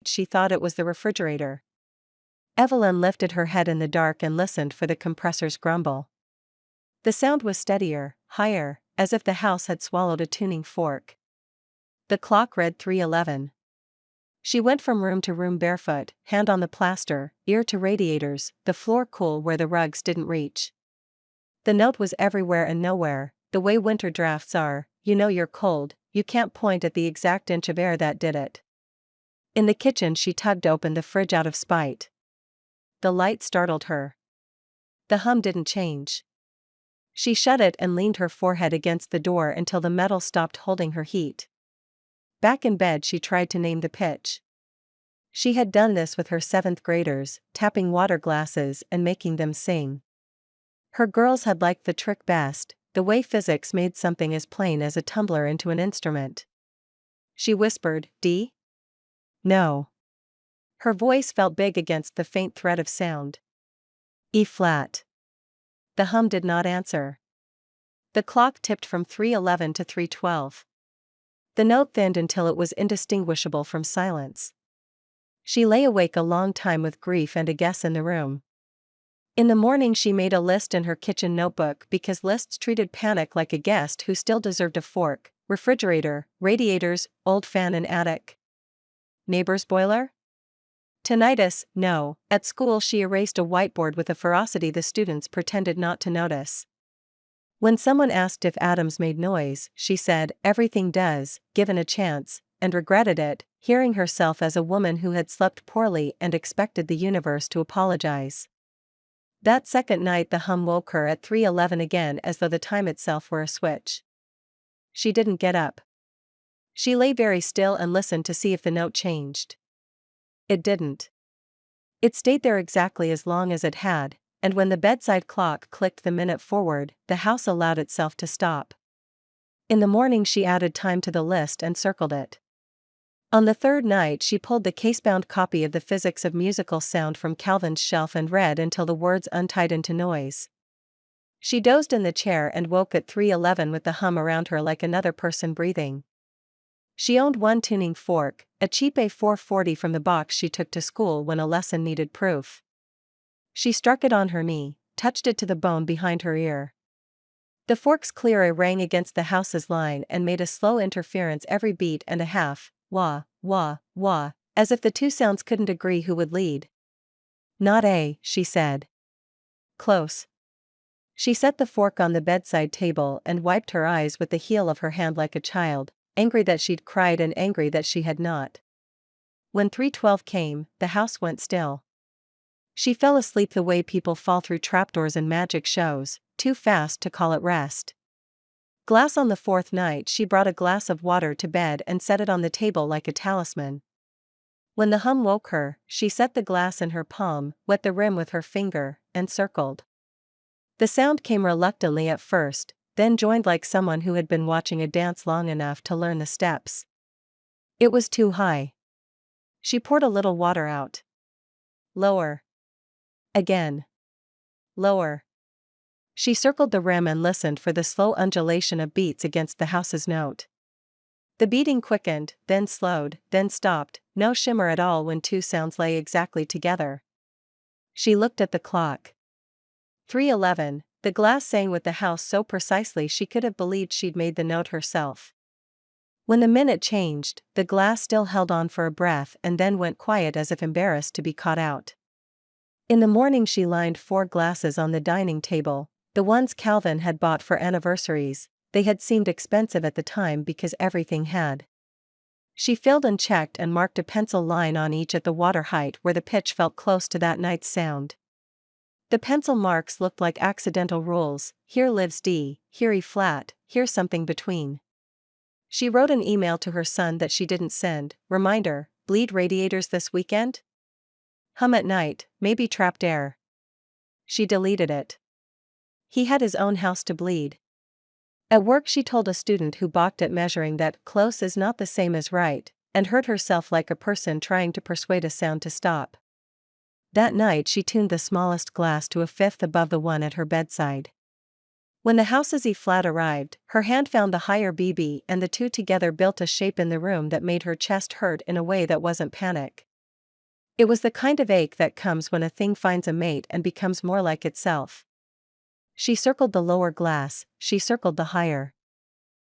night she thought it was the refrigerator. Evelyn lifted her head in the dark and listened for the compressor's grumble. The sound was steadier, higher, as if the house had swallowed a tuning fork. The clock read 3:11. She went from room to room barefoot, hand on the plaster, ear to radiators, the floor cool where the rugs didn't reach. The note was everywhere and nowhere, the way winter drafts are: you know you're cold, you can't point at the exact inch of air that did it. In the kitchen she tugged open the fridge out of spite. The light startled her. The hum didn't change. She shut it and leaned her forehead against the door until the metal stopped holding her heat. Back in bed she tried to name the pitch. She had done this with her 7th graders, tapping water glasses and making them sing. Her girls had liked the trick best, the way physics made something as plain as a tumbler into an instrument. She whispered, D? No. Her voice felt big against the faint thread of sound. E flat. The hum did not answer. The clock tipped from 3:11 to 3:12. The note thinned until it was indistinguishable from silence. She lay awake a long time with grief and a guess in the room. In the morning she made a list in her kitchen notebook because lists treated panic like a guest who still deserved a fork: refrigerator, radiators, old fan in attic. Neighbor's boiler? Tinnitus, no. At school she erased a whiteboard with a ferocity the students pretended not to notice. When someone asked if atoms made noise, she said, everything does, given a chance, and regretted it, hearing herself as a woman who had slept poorly and expected the universe to apologize. That second night the hum woke her at 3:11 again, as though the time itself were a switch. She didn't get up. She lay very still and listened to see if the note changed. It didn't. It stayed there exactly as long as it had, and when the bedside clock clicked the minute forward, the house allowed itself to stop. In the morning she added time to the list and circled it. On the third night she pulled the case-bound copy of the Physics of Musical Sound from Calvin's shelf and read until the words untied into noise. She dozed in the chair and woke at 3:11 with the hum around her like another person breathing. She owned one tuning fork, a cheap A440 from the box she took to school when a lesson needed proof. She struck it on her knee, touched it to the bone behind her ear. The fork's clear A rang against the house's line and made a slow interference every beat and a half, wah, wah, wah, as if the two sounds couldn't agree who would lead. Not A, she said. Close. She set the fork on the bedside table and wiped her eyes with the heel of her hand like a child, angry that she'd cried and angry that she had not. When 3:12 came, the house went still. She fell asleep the way people fall through trapdoors in magic shows, too fast to call it rest. Glass on the fourth night she brought a glass of water to bed and set it on the table like a talisman. When the hum woke her, she set the glass in her palm, wet the rim with her finger, and circled. The sound came reluctantly at first, then joined like someone who had been watching a dance long enough to learn the steps. It was too high. She poured a little water out. Lower. Again. Lower. She circled the rim and listened for the slow undulation of beats against the house's note. The beating quickened, then slowed, then stopped, no shimmer at all when two sounds lay exactly together. She looked at the clock. 3:11, the glass sang with the house so precisely she could have believed she'd made the note herself. When the minute changed, the glass still held on for a breath and then went quiet as if embarrassed to be caught out. In the morning she lined 4 glasses on the dining table, the ones Calvin had bought for anniversaries. They had seemed expensive at the time because everything had. She filled and checked and marked a pencil line on each at the water height where the pitch felt close to that night's sound. The pencil marks looked like accidental rules: here lives D, here E flat, here something between. She wrote an email to her son that she didn't send, reminder: bleed radiators this weekend? Hum at night, maybe trapped air. She deleted it. He had his own house to bleed. At work she told a student who balked at measuring that close is not the same as right, and hurt herself like a person trying to persuade a sound to stop. That night she tuned the smallest glass to a fifth above the one at her bedside. When the house's E flat arrived, her hand found the higher BB and the two together built a shape in the room that made her chest hurt in a way that wasn't panic. It was the kind of ache that comes when a thing finds a mate and becomes more like itself. She circled the lower glass, she circled the higher.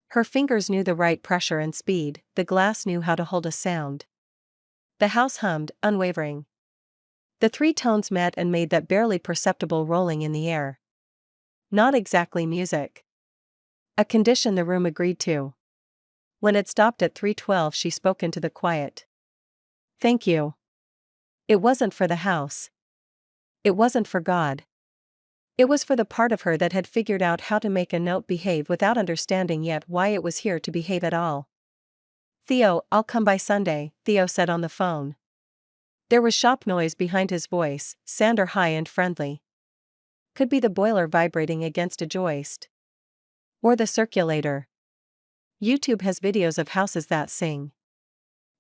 Her fingers knew the right pressure and speed, the glass knew how to hold a sound. The house hummed, unwavering. The three tones met and made that barely perceptible rolling in the air. Not exactly music. A condition the room agreed to. When it stopped at 3:12, she spoke into the quiet. Thank you. It wasn't for the house. It wasn't for God. It was for the part of her that had figured out how to make a note behave without understanding yet why it was here to behave at all. Theo, I'll come by Sunday, Theo said on the phone. There was shop noise behind his voice, sounder high and friendly. Could be the boiler vibrating against a joist. Or the circulator. YouTube has videos of houses that sing.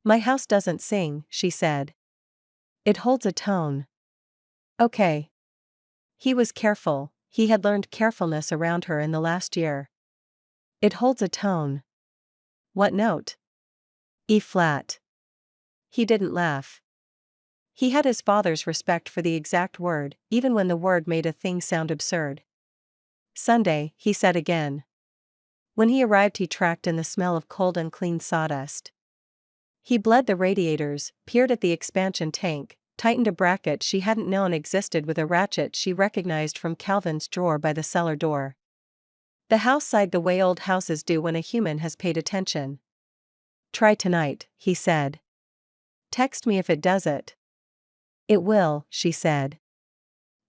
My house doesn't sing, she said. It holds a tone. Okay. He was careful, he had learned carefulness around her in the last year. It holds a tone. What note? E flat. He didn't laugh. He had his father's respect for the exact word, even when the word made a thing sound absurd. Sunday, he said again. When he arrived, he tracked in the smell of cold and clean sawdust. He bled the radiators, peered at the expansion tank, tightened a bracket she hadn't known existed with a ratchet she recognized from Calvin's drawer by the cellar door. The house sighed the way old houses do when a human has paid attention. Try tonight, he said. Text me if it does it. It will, she said.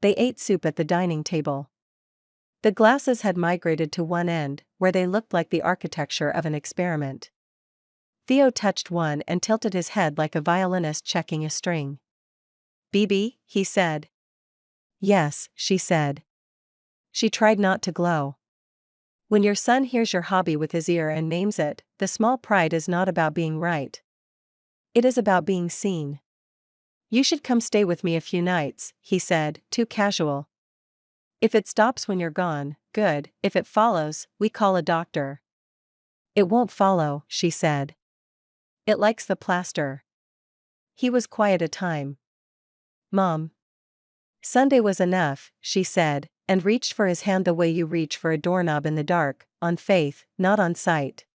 They ate soup at the dining table. The glasses had migrated to one end, where they looked like the architecture of an experiment. Theo touched one and tilted his head like a violinist checking a string. "BB," he said. "Yes," she said. She tried not to glow. When your son hears your hobby with his ear and names it, the small pride is not about being right. It is about being seen. You should come stay with me a few nights, he said, too casual. If it stops when you're gone, good, if it follows, we call a doctor. It won't follow, she said. It likes the plaster. He was quiet a time. Mom. Sunday was enough, she said, and reached for his hand the way you reach for a doorknob in the dark, on faith, not on sight.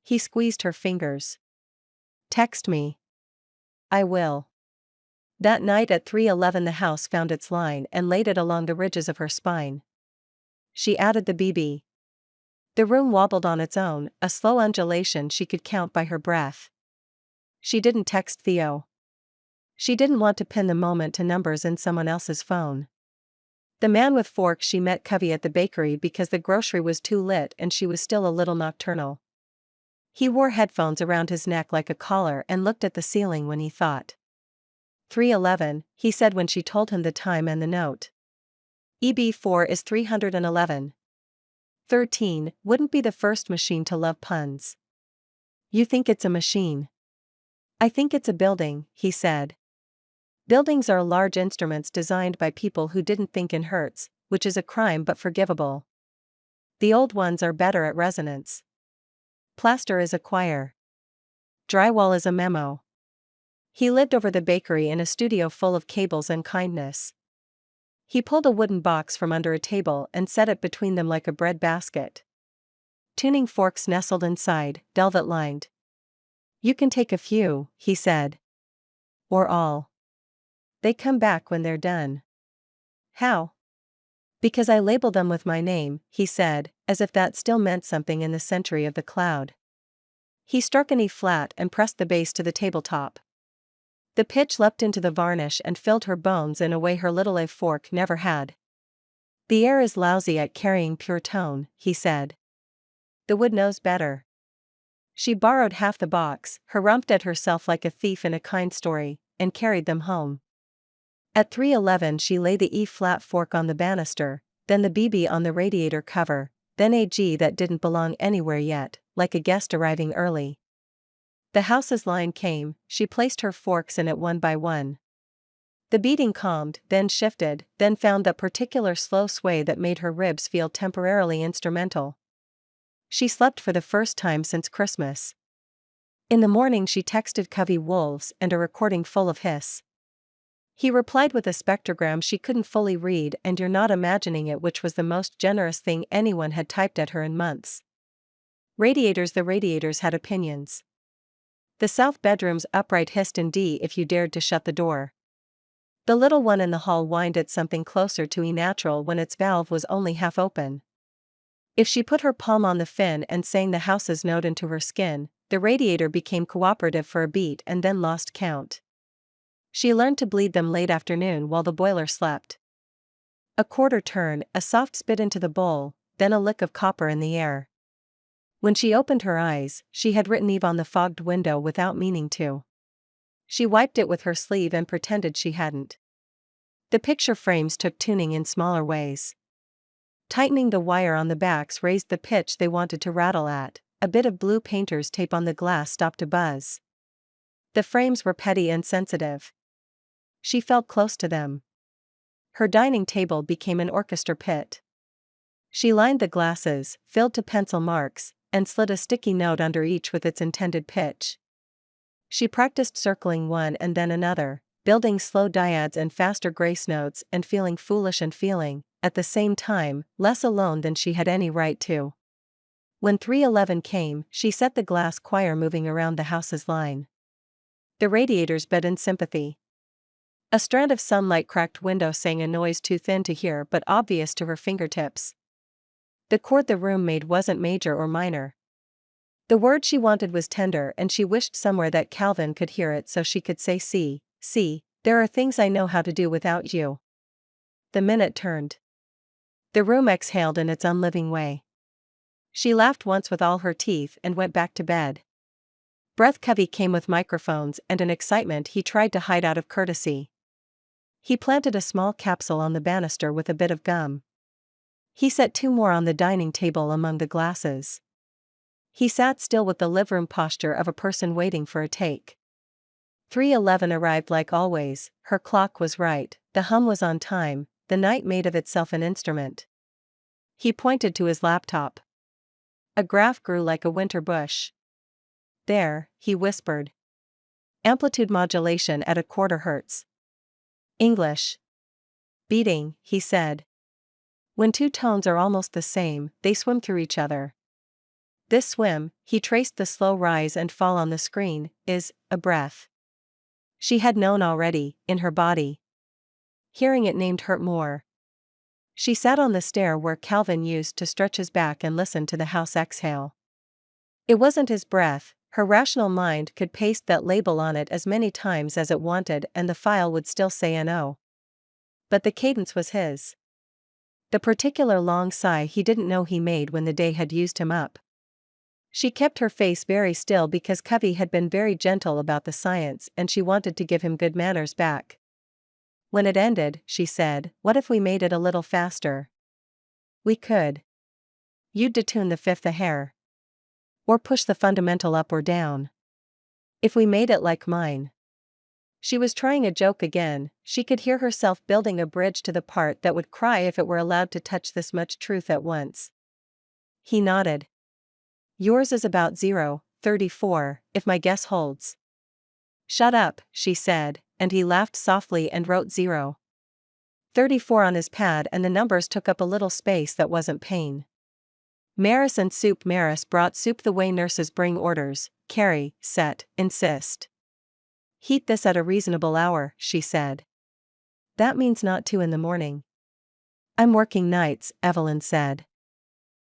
He squeezed her fingers. Text me. I will. That night at 3:11 the house found its line and laid it along the ridges of her spine. She added the BB. The room wobbled on its own, a slow undulation she could count by her breath. She didn't text Theo. She didn't want to pin the moment to numbers in someone else's phone. The man with forks she met Covey at the bakery because the grocery was too lit and she was still a little nocturnal. He wore headphones around his neck like a collar and looked at the ceiling when he thought. 3:11, he said when she told him the time and the note. EB4 is 311. 13 wouldn't be the first machine to love puns. You think it's a machine? I think it's a building, he said. Buildings are large instruments designed by people who didn't think in hertz, which is a crime but forgivable. The old ones are better at resonance. Plaster is a choir. Drywall is a memo. He lived over the bakery in a studio full of cables and kindness. He pulled a wooden box from under a table and set it between them like a bread basket. Tuning forks nestled inside, velvet-lined. You can take a few, he said. Or all. They come back when they're done. How? Because I label them with my name, he said, as if that still meant something in the century of the cloud. He struck an E flat and pressed the bass to the tabletop. The pitch leapt into the varnish and filled her bones in a way her little A fork never had. The air is lousy at carrying pure tone, he said. The wood knows better. She borrowed half the box, harumphed at herself like a thief in a kind story, and carried them home. At 3:11 she lay the E-flat fork on the banister, then the BB on the radiator cover, then a G that didn't belong anywhere yet, like a guest arriving early. The house's line came, she placed her forks in it one by one. The beating calmed, then shifted, then found that particular slow sway that made her ribs feel temporarily instrumental. She slept for the first time since Christmas. In the morning she texted Covey wolves and a recording full of hiss. He replied with a spectrogram she couldn't fully read, and "You're not imagining it," which was the most generous thing anyone had typed at her in months. Radiators. The radiators had opinions. The south bedroom's upright hissed in D if you dared to shut the door. The little one in the hall whined at something closer to E-natural when its valve was only half open. If she put her palm on the fin and sang the house's note into her skin, the radiator became cooperative for a beat and then lost count. She learned to bleed them late afternoon while the boiler slept. A quarter turn, a soft spit into the bowl, then a lick of copper in the air. When she opened her eyes, she had written Eve on the fogged window without meaning to. She wiped it with her sleeve and pretended she hadn't. The picture frames took tuning in smaller ways. Tightening the wire on the backs raised the pitch they wanted to rattle at. A bit of blue painter's tape on the glass stopped a buzz. The frames were petty and sensitive. She felt close to them. Her dining table became an orchestra pit. She lined the glasses, filled to pencil marks, and slid a sticky note under each with its intended pitch. She practiced circling one and then another, building slow dyads and faster grace notes and feeling foolish and feeling, at the same time, less alone than she had any right to. When 3:11 came, she set the glass choir moving around the house's line. The radiators bed in sympathy. A strand of sunlight cracked window sang a noise too thin to hear but obvious to her fingertips. The chord the room made wasn't major or minor. The word she wanted was tender, and she wished somewhere that Calvin could hear it so she could say, see, there are things I know how to do without you." The minute turned. The room exhaled in its unliving way. She laughed once with all her teeth and went back to bed. Breath Covey came with microphones and an excitement he tried to hide out of courtesy. He planted a small capsule on the banister with a bit of gum. He set 2 more on the dining table among the glasses. He sat still with the live-room posture of a person waiting for a take. 3:11 arrived like always. Her clock was right, the hum was on time, the night made of itself an instrument. He pointed to his laptop. A graph grew like a winter bush. "There," he whispered. "Amplitude modulation at 1/4 Hz. English." "Beating," he said. "When 2 tones are almost the same, they swim through each other. This swim," he traced the slow rise and fall on the screen, "is a breath." She had known already, in her body. Hearing it named hurt more. She sat on the stair where Calvin used to stretch his back and listen to the house exhale. It wasn't his breath. Her rational mind could paste that label on it as many times as it wanted and the file would still say "no." But the cadence was his. The particular long sigh he didn't know he made when the day had used him up. She kept her face very still because Covey had been very gentle about the science and she wanted to give him good manners back. When it ended, she said, "What if we made it a little faster?" "We could. You'd detune the fifth a hair. Or push the fundamental up or down. If we made it like mine." She was trying a joke again. She could hear herself building a bridge to the part that would cry if it were allowed to touch this much truth at once. He nodded. "Yours is about 0.34, if my guess holds." "Shut up," she said, and he laughed softly and wrote 0.34 on his pad, and the numbers took up a little space that wasn't pain. Maris and soup. Maris brought soup the way nurses bring orders: carry, set, insist. "Heat this at a reasonable hour," she said. "That means not 2 in the morning." "I'm working nights," Evelyn said.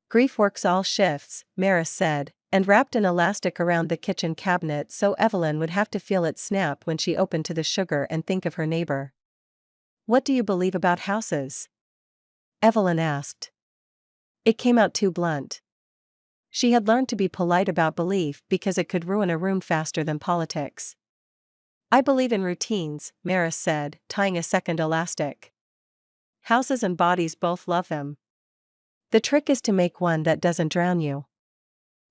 "Grief works all shifts," Maris said, and wrapped an elastic around the kitchen cabinet so Evelyn would have to feel it snap when she opened to the sugar and think of her neighbor. "What do you believe about houses?" Evelyn asked. It came out too blunt. She had learned to be polite about belief because it could ruin a room faster than politics. "I believe in routines," Maris said, tying a second elastic. "Houses and bodies both love them. The trick is to make one that doesn't drown you."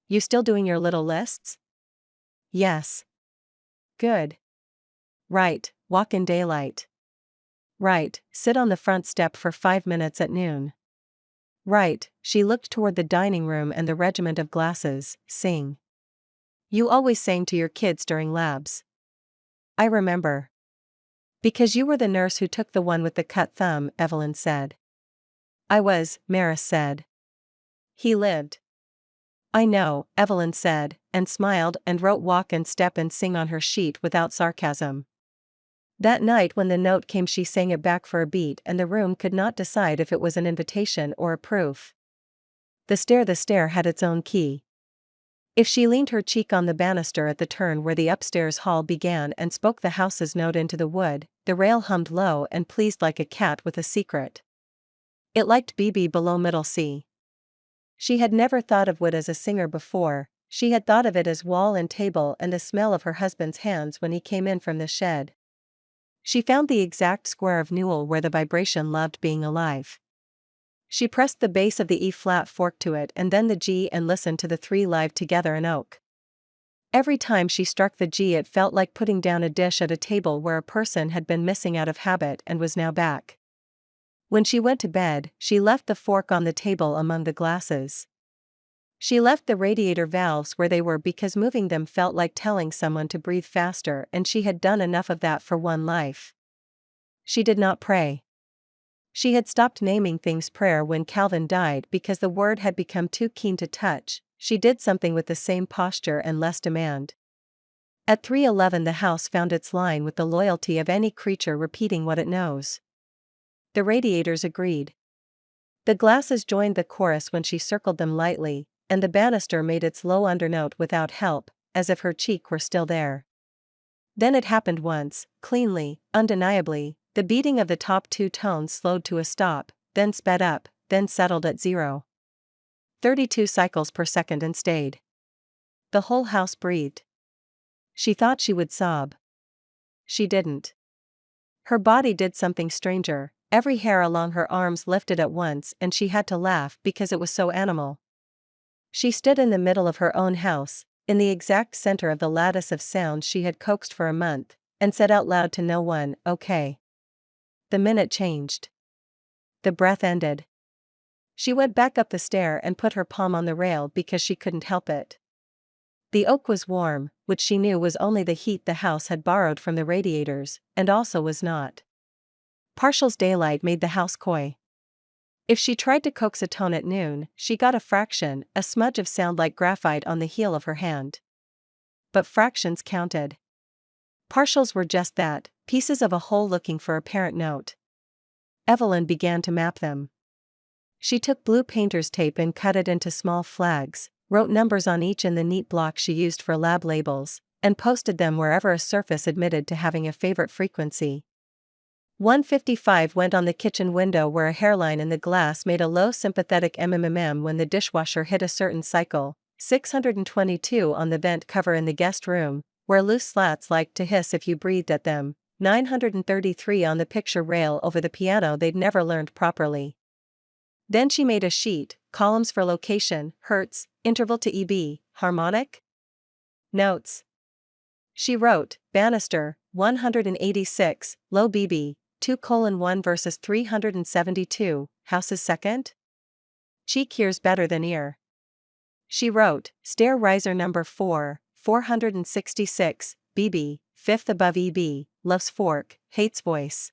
"You still doing your little lists?" "Yes." "Good." "Right, walk in daylight." "Right, sit on the front step for 5 minutes at noon." "Right." She looked toward the dining room and the regiment of glasses. "Sing. You always sang to your kids during labs." "I remember." Because you were the nurse who took the one with the cut thumb, Evelyn said. I was, Maris said. He lived. I know, Evelyn said, and smiled and wrote walk and step and sing on her sheet without sarcasm. That night when the note came she sang it back for a beat and the room could not decide if it was an invitation or a proof. The stair had its own key. If she leaned her cheek on the banister at the turn where the upstairs hall began and spoke the house's note into the wood, the rail hummed low and pleased like a cat with a secret. It liked BB below middle C. She had never thought of wood as a singer before, she had thought of it as wall and table and the smell of her husband's hands when he came in from the shed. She found the exact square of newel where the vibration loved being alive. She pressed the bass of the E-flat fork to it and then the G and listened to the three live together in oak. Every time she struck the G it felt like putting down a dish at a table where a person had been missing out of habit and was now back. When she went to bed, she left the fork on the table among the glasses. She left the radiator valves where they were because moving them felt like telling someone to breathe faster and she had done enough of that for one life. She did not pray. She had stopped naming things prayer when Calvin died because the word had become too keen to touch. She did something with the same posture and less demand. At 3:11 the house found its line with the loyalty of any creature repeating what it knows. The radiators agreed. The glasses joined the chorus when she circled them lightly, and the banister made its low undernote without help, as if her cheek were still there. Then it happened once, cleanly, undeniably. The beating of the top two tones slowed to a stop, then sped up, then settled at 0.32 cycles per second and stayed. The whole house breathed. She thought she would sob. She didn't. Her body did something stranger, every hair along her arms lifted at once and she had to laugh because it was so animal. She stood in the middle of her own house, in the exact center of the lattice of sounds she had coaxed for a month, and said out loud to no one, "Okay." The minute changed. The breath ended. She went back up the stair and put her palm on the rail because she couldn't help it. The oak was warm, which she knew was only the heat the house had borrowed from the radiators, and also was not. Partial's daylight made the house coy. If she tried to coax a tone at noon, she got a fraction, a smudge of sound like graphite on the heel of her hand. But fractions counted. Partials were just that, pieces of a whole looking for a parent note. Evelyn began to map them. She took blue painter's tape and cut it into small flags, wrote numbers on each in the neat block she used for lab labels, and posted them wherever a surface admitted to having a favorite frequency. 155 went on the kitchen window where a hairline in the glass made a low sympathetic mmm when the dishwasher hit a certain cycle, 622 on the vent cover in the guest room, where loose slats liked to hiss if you breathed at them, 933 on the picture rail over the piano they'd never learned properly. Then she made a sheet, columns for location, hertz, interval to EB, harmonic notes. She wrote, banister, 186, low BB, 2:1 versus 372, house's second? Cheek hears better than ear. She wrote, stair riser number 4, 466, BB, fifth above EB, loves fork, hates voice.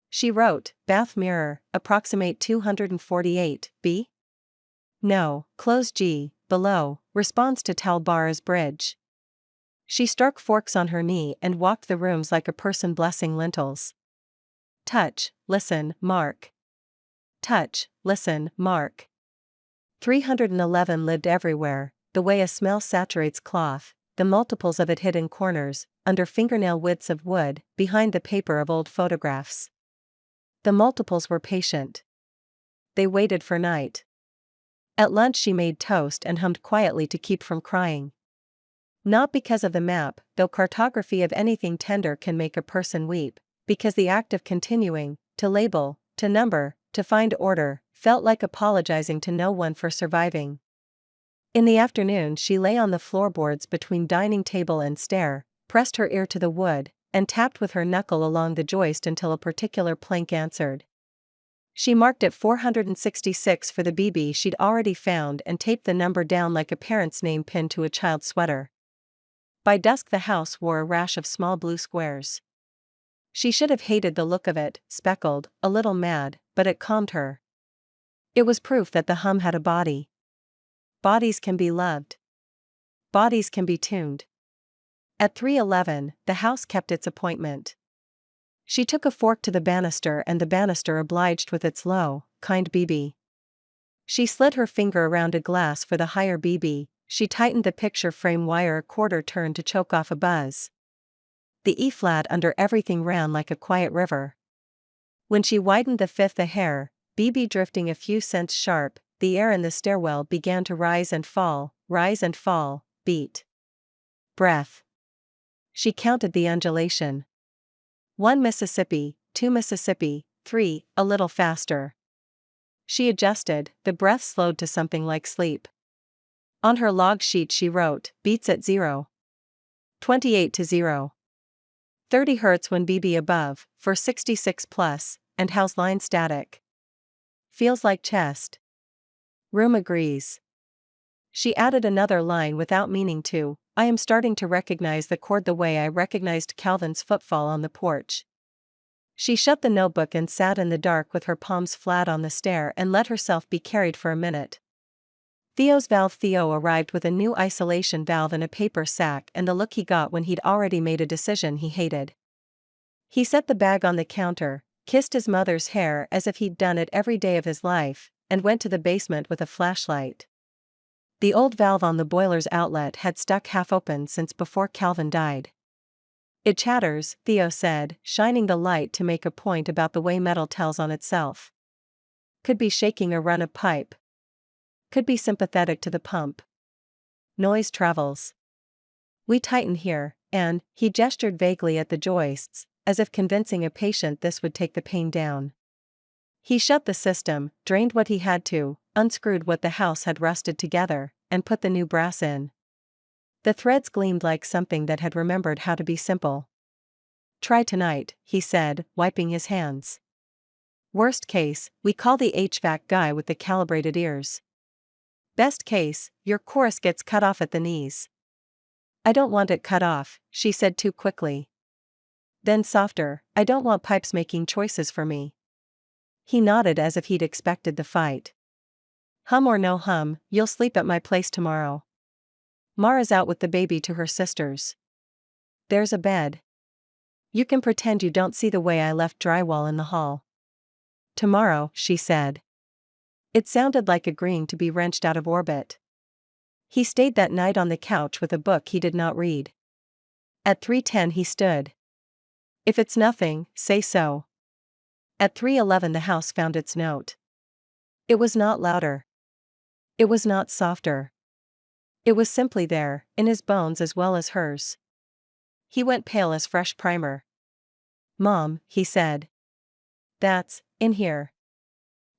She wrote, bath mirror, approximate 248, B? No, close G, below, responds to towel bar as bridge. She struck forks on her knee and walked the rooms like a person blessing lentils. Touch, listen, mark. Touch, listen, mark. 311 lived everywhere, the way a smell saturates cloth, the multiples of it hid in corners, under fingernail widths of wood, behind the paper of old photographs. The multiples were patient. They waited for night. At lunch she made toast and hummed quietly to keep from crying. Not because of the map, though cartography of anything tender can make a person weep, because the act of continuing, to label, to number, to find order, felt like apologizing to no one for surviving. In the afternoon she lay on the floorboards between dining table and stair, pressed her ear to the wood, and tapped with her knuckle along the joist until a particular plank answered. She marked it 466 for the BB she'd already found and taped the number down like a parent's name pinned to a child's sweater. By dusk the house wore a rash of small blue squares. She should have hated the look of it, speckled, a little mad, but it calmed her. It was proof that the hum had a body. Bodies can be loved. Bodies can be tuned. At 3:11, the house kept its appointment. She took a fork to the banister and the banister obliged with its low, kind BB. She slid her finger around a glass for the higher BB, she tightened the picture frame wire a quarter turn to choke off a buzz. The E-flat under everything ran like a quiet river. When she widened the fifth a hair, BB drifting a few cents sharp, the air in the stairwell began to rise and fall, beat. Breath. She counted the undulation. 1 Mississippi, 2 Mississippi, 3, a little faster. She adjusted, the breath slowed to something like sleep. On her log sheet she wrote, beats at 0. 28 to 0. 30 Hz when BB above, for 66 plus, and house line static. Feels like chest. Room agrees. She added another line without meaning to, I am starting to recognize the chord the way I recognized Calvin's footfall on the porch. She shut the notebook and sat in the dark with her palms flat on the stair and let herself be carried for a minute. Theo's valve. Theo arrived with a new isolation valve in a paper sack and the look he got when he'd already made a decision he hated. He set the bag on the counter, kissed his mother's hair as if he'd done it every day of his life, and went to the basement with a flashlight. The old valve on the boiler's outlet had stuck half open since before Calvin died. It chatters, Theo said, shining the light to make a point about the way metal tells on itself. Could be shaking a run of pipe. Could be sympathetic to the pump. Noise travels. We tighten here, and, he gestured vaguely at the joists, as if convincing a patient this would take the pain down. He shut the system, drained what he had to, unscrewed what the house had rusted together, and put the new brass in. The threads gleamed like something that had remembered how to be simple. Try tonight, he said, wiping his hands. Worst case, we call the HVAC guy with the calibrated ears. Best case, your chorus gets cut off at the knees. I don't want it cut off, she said too quickly. Then softer, I don't want pipes making choices for me. He nodded as if he'd expected the fight. Hum or no hum, you'll sleep at my place tomorrow. Mara's out with the baby to her sister's. There's a bed. You can pretend you don't see the way I left drywall in the hall. Tomorrow, she said. It sounded like agreeing to be wrenched out of orbit. He stayed that night on the couch with a book he did not read. At 3:10 he stood. If it's nothing, say so. At 3:11 the house found its note. It was not louder. It was not softer. It was simply there, in his bones as well as hers. He went pale as fresh primer. Mom, he said. That's, in here.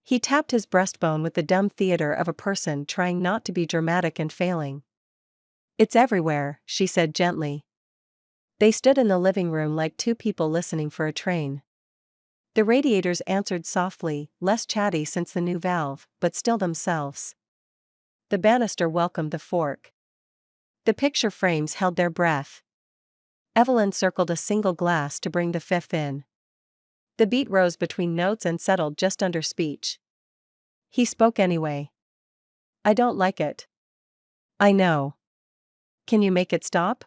He tapped his breastbone with the dumb theater of a person trying not to be dramatic and failing. It's everywhere, she said gently. They stood in the living room like two people listening for a train. The radiators answered softly, less chatty since the new valve, but still themselves. The banister welcomed the fork. The picture frames held their breath. Evelyn circled a single glass to bring the fifth in. The beat rose between notes and settled just under speech. He spoke anyway. I don't like it. I know. Can you make it stop?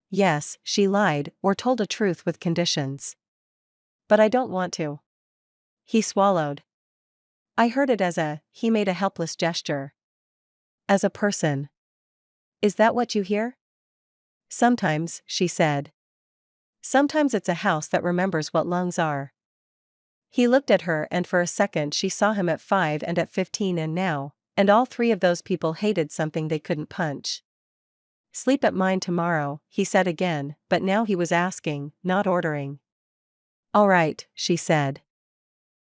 Yes, she lied, or told a truth with conditions. But I don't want to. He swallowed. I heard it as he made a helpless gesture. As a person. Is that what you hear? Sometimes, she said. Sometimes it's a house that remembers what lungs are. He looked at her and for a second she saw him at 5 and at 15 and now, and all three of those people hated something they couldn't punch. Sleep at mine tomorrow, he said again, but now he was asking, not ordering. All right, she said.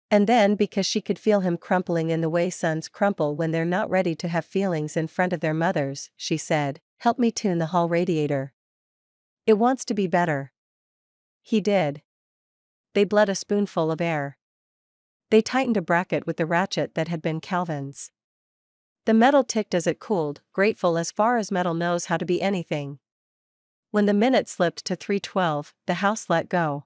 And then because she could feel him crumpling in the way sons crumple when they're not ready to have feelings in front of their mothers, she said, help me tune the hall radiator. It wants to be better. He did. They bled a spoonful of air. They tightened a bracket with the ratchet that had been Calvin's. The metal ticked as it cooled, grateful as far as metal knows how to be anything. When the minute slipped to 3:12, the house let go.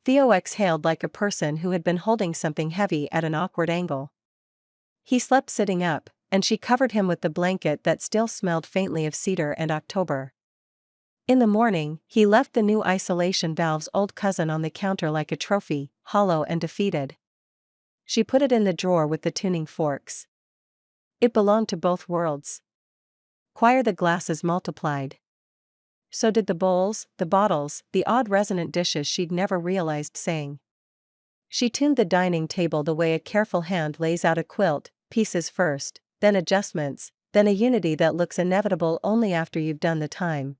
Theo exhaled like a person who had been holding something heavy at an awkward angle. He slept sitting up, and she covered him with the blanket that still smelled faintly of cedar and October. In the morning, he left the new isolation valve's old cousin on the counter like a trophy, hollow and defeated. She put it in the drawer with the tuning forks. It belonged to both worlds. Choir the glasses multiplied. So did the bowls, the bottles, the odd resonant dishes she'd never realized sang. She tuned the dining table the way a careful hand lays out a quilt, pieces first, then adjustments, then a unity that looks inevitable only after you've done the time.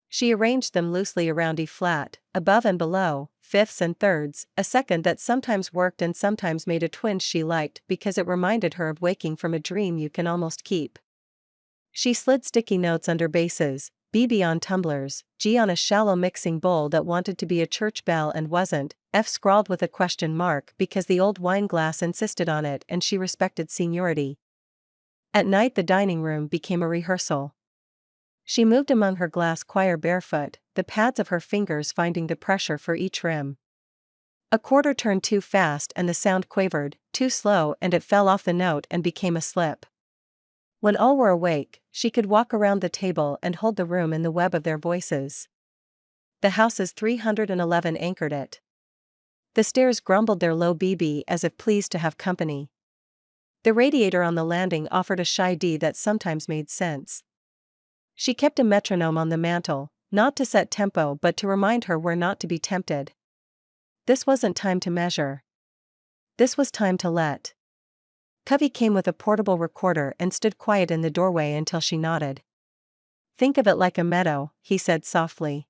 She arranged them loosely around E-flat, above and below, fifths and thirds, a second that sometimes worked and sometimes made a twinge she liked because it reminded her of waking from a dream you can almost keep. She slid sticky notes under basses, BB on tumblers, G on a shallow mixing bowl that wanted to be a church bell and wasn't, F scrawled with a question mark because the old wine glass insisted on it and she respected seniority. At night the dining room became a rehearsal. She moved among her glass choir barefoot, the pads of her fingers finding the pressure for each rim. A quarter turned too fast and the sound quavered, too slow and it fell off the note and became a slip. When all were awake, she could walk around the table and hold the room in the web of their voices. The house's 311 anchored it. The stairs grumbled their low BB as if pleased to have company. The radiator on the landing offered a shy D that sometimes made sense. She kept a metronome on the mantel, not to set tempo but to remind her where not to be tempted. This wasn't time to measure. This was time to let. Covey came with a portable recorder and stood quiet in the doorway until she nodded. Think of it like a meadow, he said softly.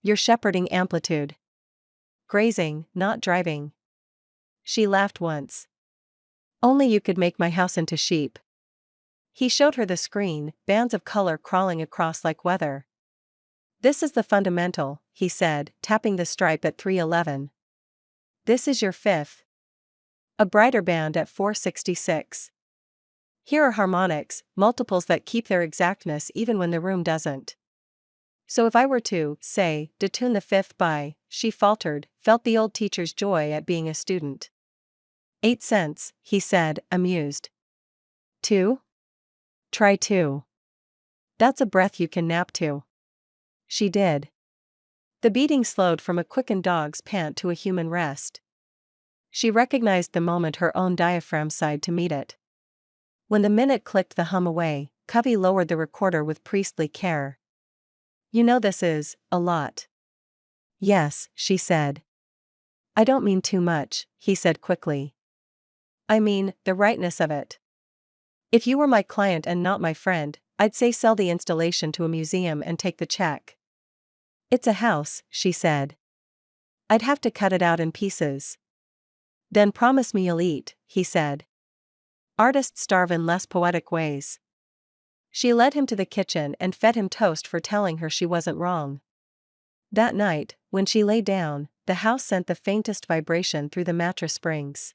You're shepherding amplitude. Grazing, not driving. She laughed once. Only you could make my house into sheep. He showed her the screen, bands of color crawling across like weather. This is the fundamental, he said, tapping the stripe at 311. This is your fifth. A brighter band at 466. Here are harmonics, multiples that keep their exactness even when the room doesn't. So if I were to, say, detune the fifth by, she faltered, felt the old teacher's joy at being a student. 8 cents, he said, amused. 2? Try 2. That's a breath you can nap to. She did. The beating slowed from a quickened dog's pant to a human rest. She recognized the moment her own diaphragm sighed to meet it. When the minute clicked the hum away, Covey lowered the recorder with priestly care. You know this is, a lot. Yes, she said. I don't mean too much, he said quickly. I mean, the rightness of it. If you were my client and not my friend, I'd say sell the installation to a museum and take the check. It's a house, she said. I'd have to cut it out in pieces. Then promise me you'll eat, he said. Artists starve in less poetic ways. She led him to the kitchen and fed him toast for telling her she wasn't wrong. That night, when she lay down, the house sent the faintest vibration through the mattress springs.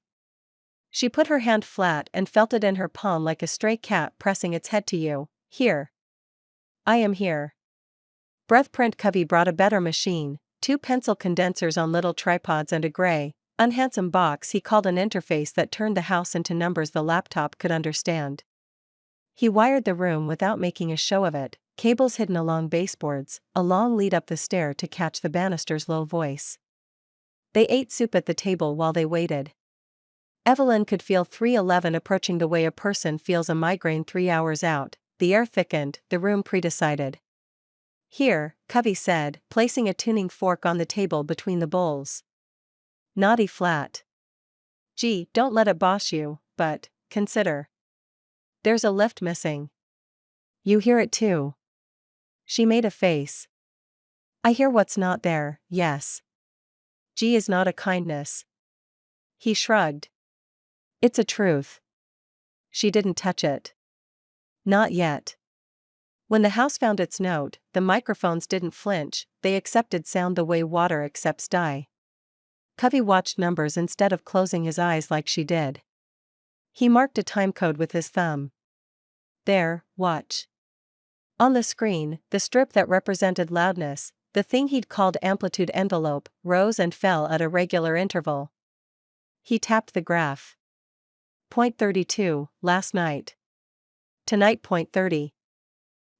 She put her hand flat and felt it in her palm like a stray cat pressing its head to you. Here. I am here. Breath Print Covey brought a better machine, 2 pencil condensers on little tripods and a gray, unhandsome box he called an interface that turned the house into numbers the laptop could understand. He wired the room without making a show of it, cables hidden along baseboards, a long lead up the stair to catch the banister's low voice. They ate soup at the table while they waited. Evelyn could feel 311 approaching the way a person feels a migraine 3 hours out. The air thickened, the room predecided. Here, Covey said, placing a tuning fork on the table between the bowls. Not E-flat. Gee, don't let it boss you, but, consider. There's a lift missing. You hear it too. She made a face. I hear what's not there, yes. G is not a kindness. He shrugged. It's a truth. She didn't touch it. Not yet. When the house found its note, the microphones didn't flinch, they accepted sound the way water accepts dye. Covey watched numbers instead of closing his eyes like she did. He marked a timecode with his thumb. There, watch. On the screen, the strip that represented loudness, The thing he'd called amplitude envelope rose and fell at a regular interval. He tapped the graph. Point 32, last night. Tonight point 30.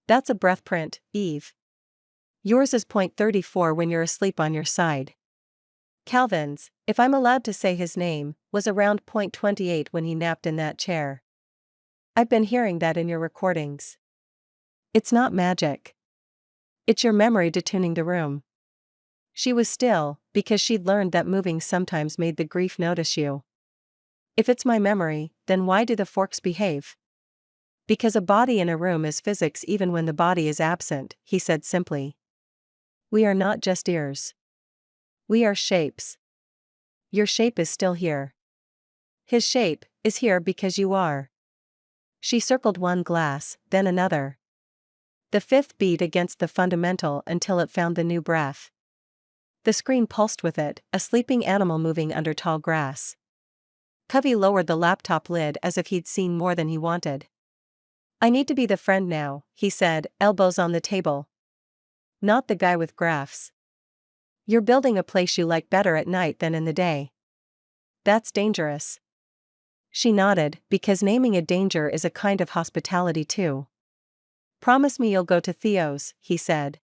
That's a breath print, Eve. Yours is point 34 when you're asleep on your side. Calvin's, if I'm allowed to say his name, was around point 28 when he napped in that chair. I've been hearing that in your recordings. It's not magic. It's your memory detuning the room. She was still, because she'd learned that moving sometimes made the grief notice you. If it's my memory, then why do the forks behave? Because a body in a room is physics even when the body is absent, he said simply. We are not just ears. We are shapes. Your shape is still here. His shape is here because you are. She circled one glass, then another. The fifth beat against the fundamental until it found the new breath. The screen pulsed with it, a sleeping animal moving under tall grass. Covey lowered the laptop lid as if he'd seen more than he wanted. I need to be the friend now, he said, elbows on the table. Not the guy with graphs. You're building a place you like better at night than in the day. That's dangerous. She nodded, because naming a danger is a kind of hospitality too. Promise me you'll go to Theo's, he said.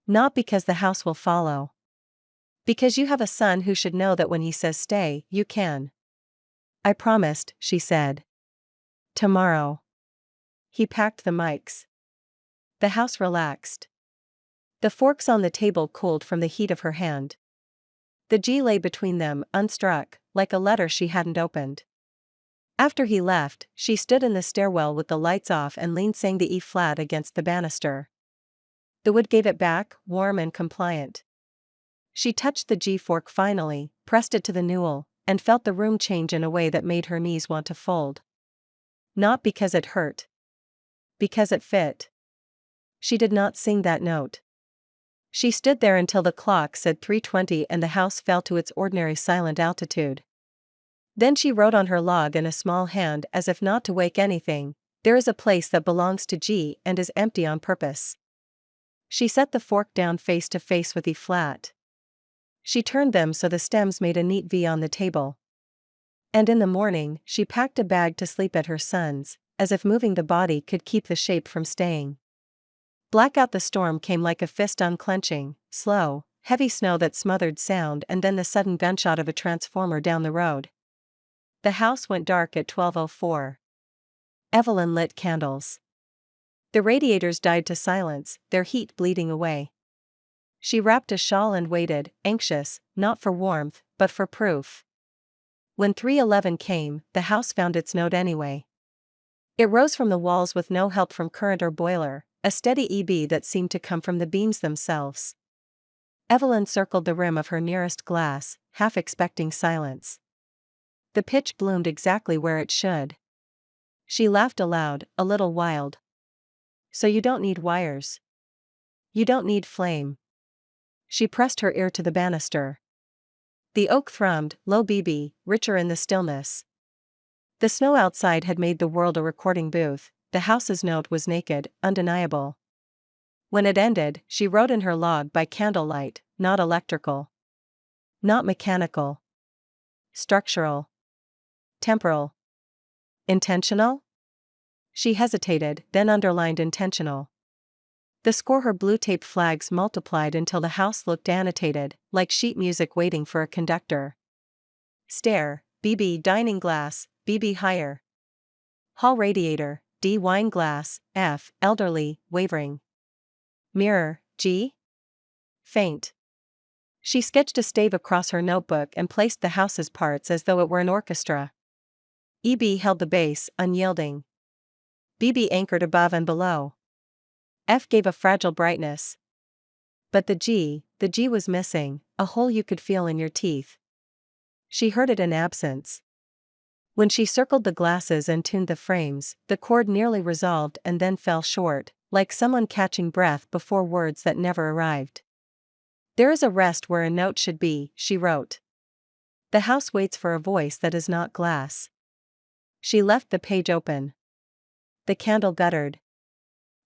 Not because the house will follow. Because you have a son who should know that when he says stay, you can. I promised, she said. Tomorrow. He packed the mics. The house relaxed. The forks on the table cooled from the heat of her hand. The G lay between them, unstruck, like a letter she hadn't opened. After he left, she stood in the stairwell with the lights off and leaned sang the E flat against the banister. The wood gave it back, warm and compliant. She touched the G fork finally, pressed it to the newel, and felt the room change in a way that made her knees want to fold. Not because it hurt. Because it fit. She did not sing that note. She stood there until the clock said 3:20 and the house fell to its ordinary silent altitude. Then she wrote on her log in a small hand as if not to wake anything, there is a place that belongs to G and is empty on purpose. She set the fork down face to face with E flat. She turned them so the stems made a neat V on the table. And in the morning, she packed a bag to sleep at her son's, as if moving the body could keep the shape from staying. Blackout. The storm came like a fist unclenching, slow, heavy snow that smothered sound and then the sudden gunshot of a transformer down the road. The house went dark at 12:04. Evelyn lit candles. The radiators died to silence, their heat bleeding away. She wrapped a shawl and waited, anxious, not for warmth, but for proof. When 3:11 came, the house found its note anyway. It rose from the walls with no help from current or boiler, a steady EB that seemed to come from the beams themselves. Evelyn circled the rim of her nearest glass, half expecting silence. The pitch bloomed exactly where it should. She laughed aloud, a little wild. So you don't need wires. You don't need flame. She pressed her ear to the banister. The oak thrummed, low BB, richer in the stillness. The snow outside had made the world a recording booth, the house's note was naked, undeniable. When it ended, she wrote in her log by candlelight, not electrical. Not mechanical. Structural. Temporal. Intentional? She hesitated, then underlined intentional. The score her blue tape flags multiplied until the house looked annotated, like sheet music waiting for a conductor. Stair, BB dining glass, BB higher. Hall radiator, D wine glass, F elderly, wavering. Mirror, G? Faint. She sketched a stave across her notebook and placed the house's parts as though it were an orchestra. EB held the bass, unyielding. BB anchored above and below. F gave a fragile brightness. But the G was missing, a hole you could feel in your teeth. She heard it in absence. When she circled the glasses and tuned the frames, the chord nearly resolved and then fell short, like someone catching breath before words that never arrived. There is a rest where a note should be, she wrote. The house waits for a voice that is not glass. She left the page open. The candle guttered.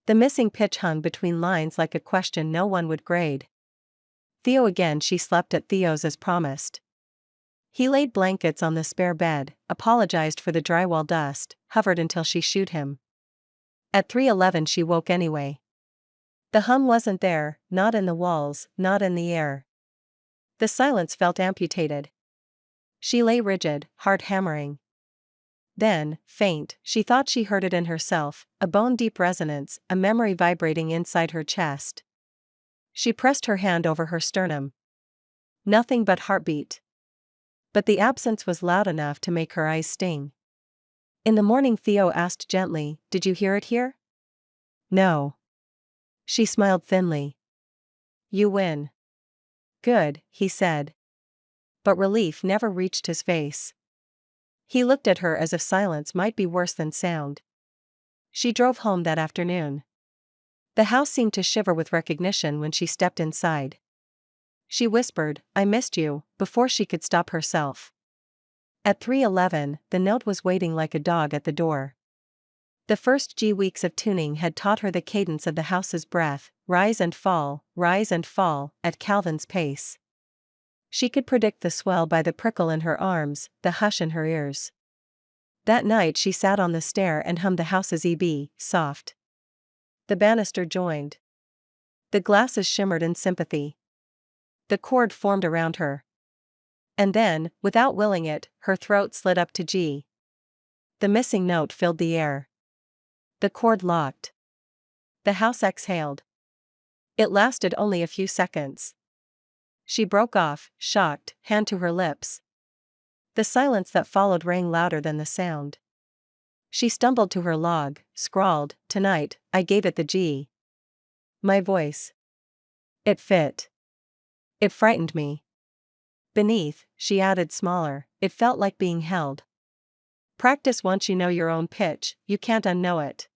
The missing pitch hung between lines like a question no one would grade. Theo again. She slept at Theo's as promised. He laid blankets on the spare bed, apologized for the drywall dust, hovered until she shooed him. At 3:11 she woke anyway. The hum wasn't there, not in the walls, not in the air. The silence felt amputated. She lay rigid, heart hammering. Then, faint, she thought she heard it in herself, a bone-deep resonance, a memory vibrating inside her chest. She pressed her hand over her sternum. Nothing but heartbeat. But the absence was loud enough to make her eyes sting. In the morning Theo asked gently, "Did you hear it here?" "No." She smiled thinly. "You win." "Good," he said. But relief never reached his face. He looked at her as if silence might be worse than sound. She drove home that afternoon. The house seemed to shiver with recognition when she stepped inside. She whispered, "I missed you," before she could stop herself. At 3:11, the note was waiting like a dog at the door. The first weeks of tuning had taught her the cadence of the house's breath, rise and fall, at Calvin's pace. She could predict the swell by the prickle in her arms, the hush in her ears. That night she sat on the stair and hummed the house's EB, soft. The banister joined. The glasses shimmered in sympathy. The chord formed around her. And then, without willing it, her throat slid up to G. The missing note filled the air. The chord locked. The house exhaled. It lasted only a few seconds. She broke off, shocked, hand to her lips. The silence that followed rang louder than the sound. She stumbled to her log, scrawled, "Tonight, I gave it the G. My voice. It fit. It frightened me." Beneath, she added smaller, "It felt like being held." Practice once you know your own pitch, you can't unknow it.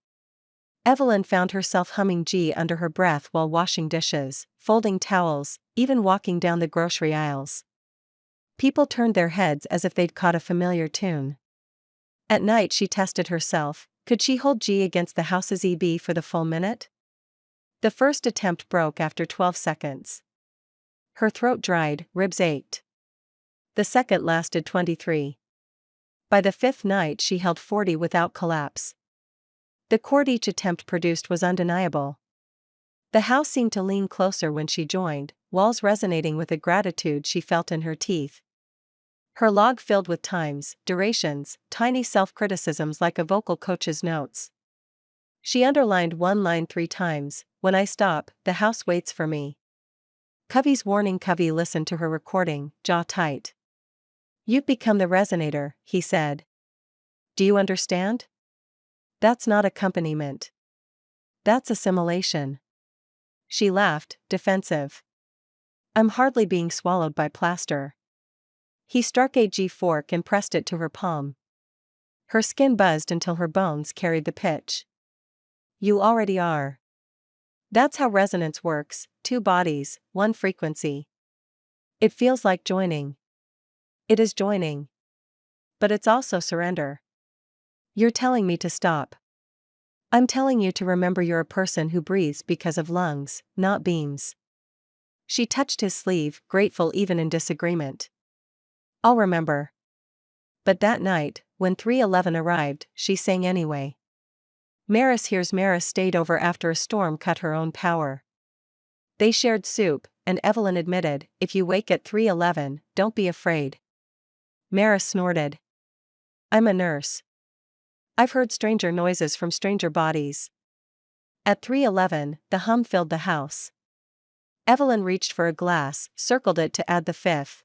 Evelyn found herself humming G under her breath while washing dishes, folding towels, even walking down the grocery aisles. People turned their heads as if they'd caught a familiar tune. At night she tested herself, could she hold G against the house's EB for the full minute? The first attempt broke after 12 seconds. Her throat dried, ribs ached. The second lasted 23. By the fifth night she held 40 without collapse. The chord each attempt produced was undeniable. The house seemed to lean closer when she joined, walls resonating with the gratitude she felt in her teeth. Her log filled with times, durations, tiny self-criticisms like a vocal coach's notes. She underlined one line 3 times, "When I stop, the house waits for me." Covey's warning. Covey listened to her recording, jaw tight. "You've become the resonator," he said. "Do you understand? That's not accompaniment. That's assimilation." She laughed, defensive. "I'm hardly being swallowed by plaster." He struck a G fork and pressed it to her palm. Her skin buzzed until her bones carried the pitch. "You already are. That's how resonance works, 2 bodies, 1 frequency. It feels like joining. It is joining. But it's also surrender. You're telling me to stop. I'm telling you to remember you're a person who breathes because of lungs, not beams." She touched his sleeve, grateful even in disagreement. "I'll remember." But that night, when 3:11 arrived, she sang anyway. Maris hears. Maris stayed over after a storm cut her own power. They shared soup, and Evelyn admitted, "If you wake at 3:11, don't be afraid." Maris snorted. "I'm a nurse. I've heard stranger noises from stranger bodies." At 3:11, the hum filled the house. Evelyn reached for a glass, circled it to add the fifth.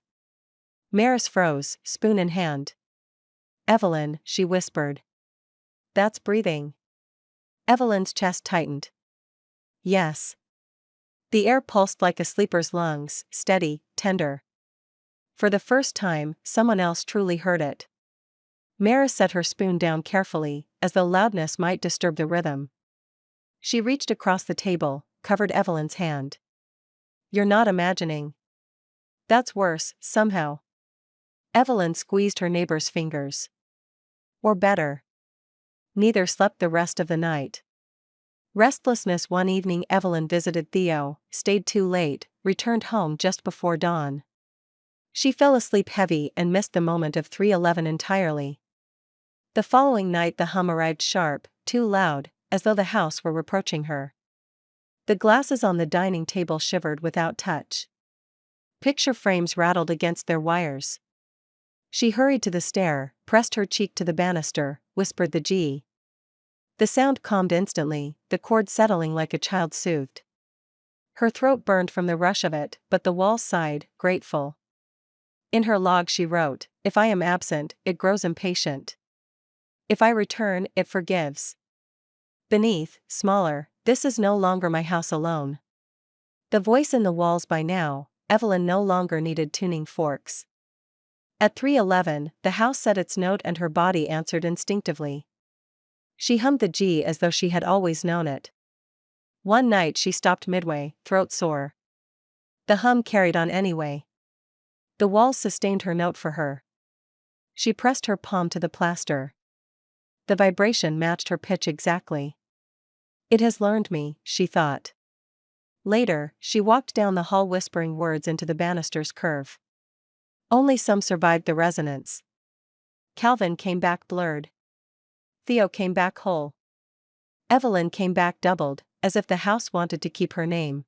Maris froze, spoon in hand. "Evelyn," she whispered. "That's breathing." Evelyn's chest tightened. "Yes." The air pulsed like a sleeper's lungs, steady, tender. For the first time, someone else truly heard it. Maris set her spoon down carefully, as though loudness might disturb the rhythm. She reached across the table, covered Evelyn's hand. "You're not imagining. That's worse, somehow." Evelyn squeezed her neighbor's fingers. "Or better." Neither slept the rest of the night. Restlessness. One evening Evelyn visited Theo, stayed too late, returned home just before dawn. She fell asleep heavy and missed the moment of 3:11 entirely. The following night the hum arrived sharp, too loud, as though the house were reproaching her. The glasses on the dining table shivered without touch. Picture frames rattled against their wires. She hurried to the stair, pressed her cheek to the banister, whispered the G. The sound calmed instantly, the chord settling like a child soothed. Her throat burned from the rush of it, but the walls sighed, grateful. In her log she wrote, "If I am absent, it grows impatient. If I return, it forgives." Beneath, smaller, "This is no longer my house alone." The voice in the walls. By now, Evelyn no longer needed tuning forks. At 3:11, the house said its note and her body answered instinctively. She hummed the G as though she had always known it. One night she stopped midway, throat sore. The hum carried on anyway. The walls sustained her note for her. She pressed her palm to the plaster. The vibration matched her pitch exactly. It has learned me, she thought. Later, she walked down the hall whispering words into the banister's curve. Only some survived the resonance. Calvin came back blurred. Theo came back whole. Evelyn came back doubled, as if the house wanted to keep her name.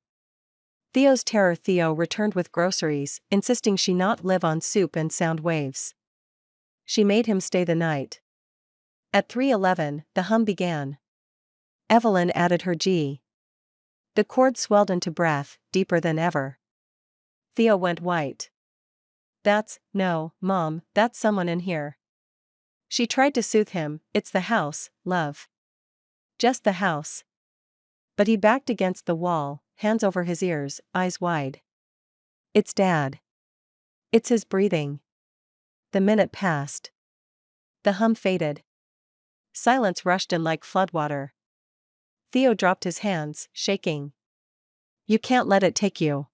Theo's terror. Theo returned with groceries, insisting she not live on soup and sound waves. She made him stay the night. At 3:11, the hum began. Evelyn added her G. The chord swelled into breath, deeper than ever. Theo went white. No, Mom, that's someone in here." She tried to soothe him, "It's the house, love. Just the house." But he backed against the wall, hands over his ears, eyes wide. "It's Dad. It's his breathing." The minute passed. The hum faded. Silence rushed in like floodwater. Theo dropped his hands, shaking. "You can't let it take you."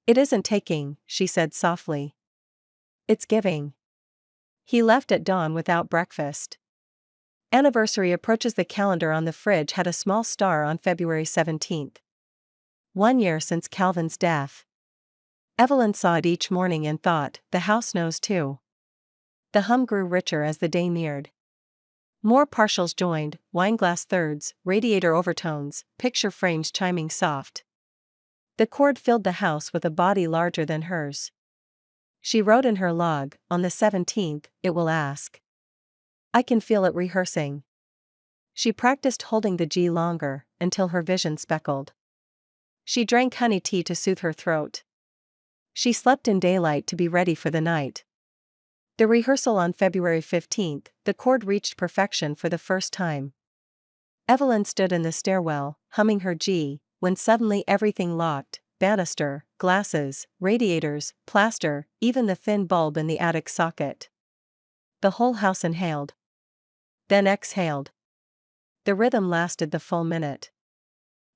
"It isn't taking," she said softly. "It's giving." He left at dawn without breakfast. Anniversary approaches. The calendar on the fridge had a small star on February 17th. 1 year since Calvin's death. Evelyn saw it each morning and thought, the house knows too. The hum grew richer as the day neared. More partials joined, wineglass thirds, radiator overtones, picture frames chiming soft. The chord filled the house with a body larger than hers. She wrote in her log, "On the 17th, it will ask." I can feel it rehearsing. She practiced holding the G longer, until her vision speckled. She drank honey tea to soothe her throat. She slept in daylight to be ready for the night. The rehearsal on February 15th, the chord reached perfection for the first time. Evelyn stood in the stairwell, humming her G, when suddenly everything locked: banister, glasses, radiators, plaster, even the thin bulb in the attic socket. The whole house inhaled. Then exhaled. The rhythm lasted the full minute.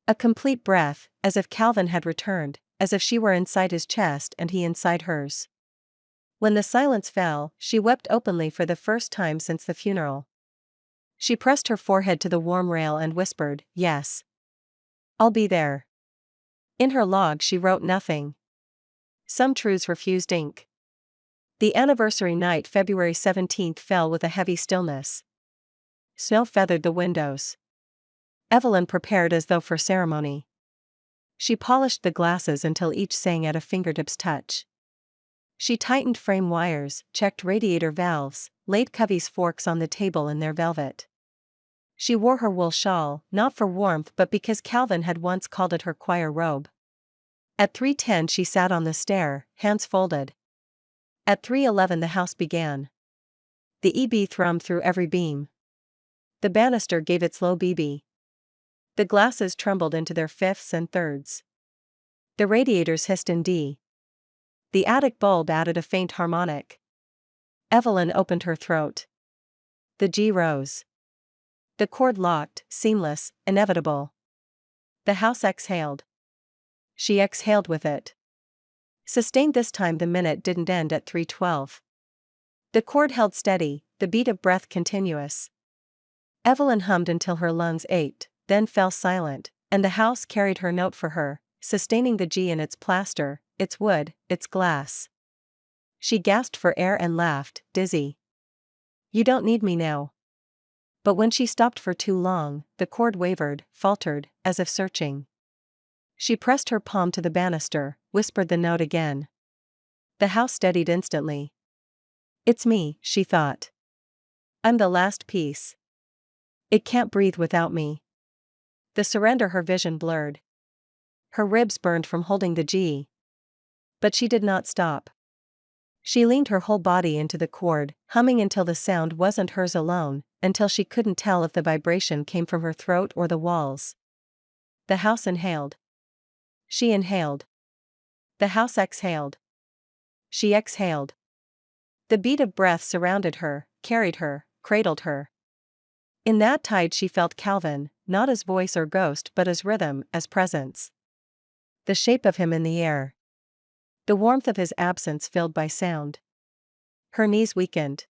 A complete breath, as if Calvin had returned, as if she were inside his chest and he inside hers. When the silence fell, she wept openly for the first time since the funeral. She pressed her forehead to the warm rail and whispered, "Yes. I'll be there." In her log she wrote nothing. Some truths refused ink. The anniversary night, February 17th, fell with a heavy stillness. Snow feathered the windows. Evelyn prepared as though for ceremony. She polished the glasses until each sang at a fingertip's touch. She tightened frame wires, checked radiator valves, laid Covey's forks on the table in their velvet. She wore her wool shawl, not for warmth but because Calvin had once called it her choir robe. At 3:10 she sat on the stair, hands folded. At 3:11 the house began. The EB thrummed through every beam. The banister gave its low BB. The glasses trembled into their fifths and thirds. The radiators hissed in D. The attic bulb added a faint harmonic. Evelyn opened her throat. The G rose. The chord locked, seamless, inevitable. The house exhaled. She exhaled with it. Sustained this time. The minute didn't end at 3:12. The chord held steady, the beat of breath continuous. Evelyn hummed until her lungs ached, then fell silent, and the house carried her note for her, sustaining the G in its plaster, its wood, its glass. She gasped for air and laughed, dizzy. You don't need me now. But when she stopped for too long, the chord wavered, faltered, as if searching. She pressed her palm to the banister, whispered the note again. The house steadied instantly. It's me, she thought. I'm the last piece. It can't breathe without me. The surrender, her vision blurred. Her ribs burned from holding the G. But she did not stop. She leaned her whole body into the chord, humming until the sound wasn't hers alone, until she couldn't tell if the vibration came from her throat or the walls. The house inhaled. She inhaled. The house exhaled. She exhaled. The beat of breath surrounded her, carried her, cradled her. In that tide she felt Calvin, not as voice or ghost but as rhythm, as presence. The shape of him in the air. The warmth of his absence filled by sound. Her knees weakened.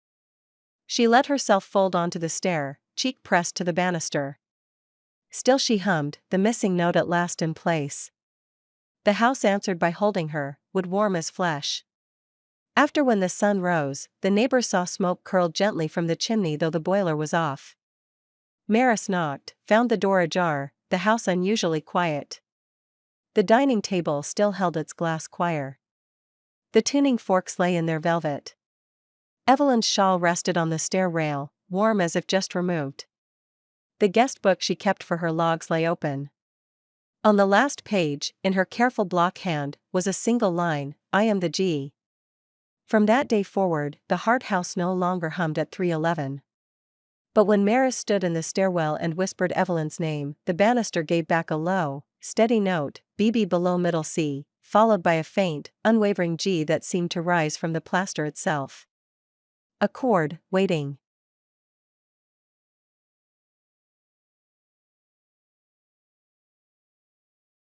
She let herself fold onto the stair, cheek pressed to the banister. Still she hummed, the missing note at last in place. The house answered by holding her, wood warm as flesh. After, when the sun rose, the neighbors saw smoke curled gently from the chimney though the boiler was off. Maris knocked, found the door ajar, the house unusually quiet. The dining table still held its glass choir. The tuning forks lay in their velvet. Evelyn's shawl rested on the stair rail, warm as if just removed. The guest book she kept for her logs lay open. On the last page, in her careful block hand, was a single line, I am the G. From that day forward, the Hart house no longer hummed at 311. But when Maris stood in the stairwell and whispered Evelyn's name, the banister gave back a low, steady note, BB below middle C, followed by a faint, unwavering G that seemed to rise from the plaster itself. A chord, waiting.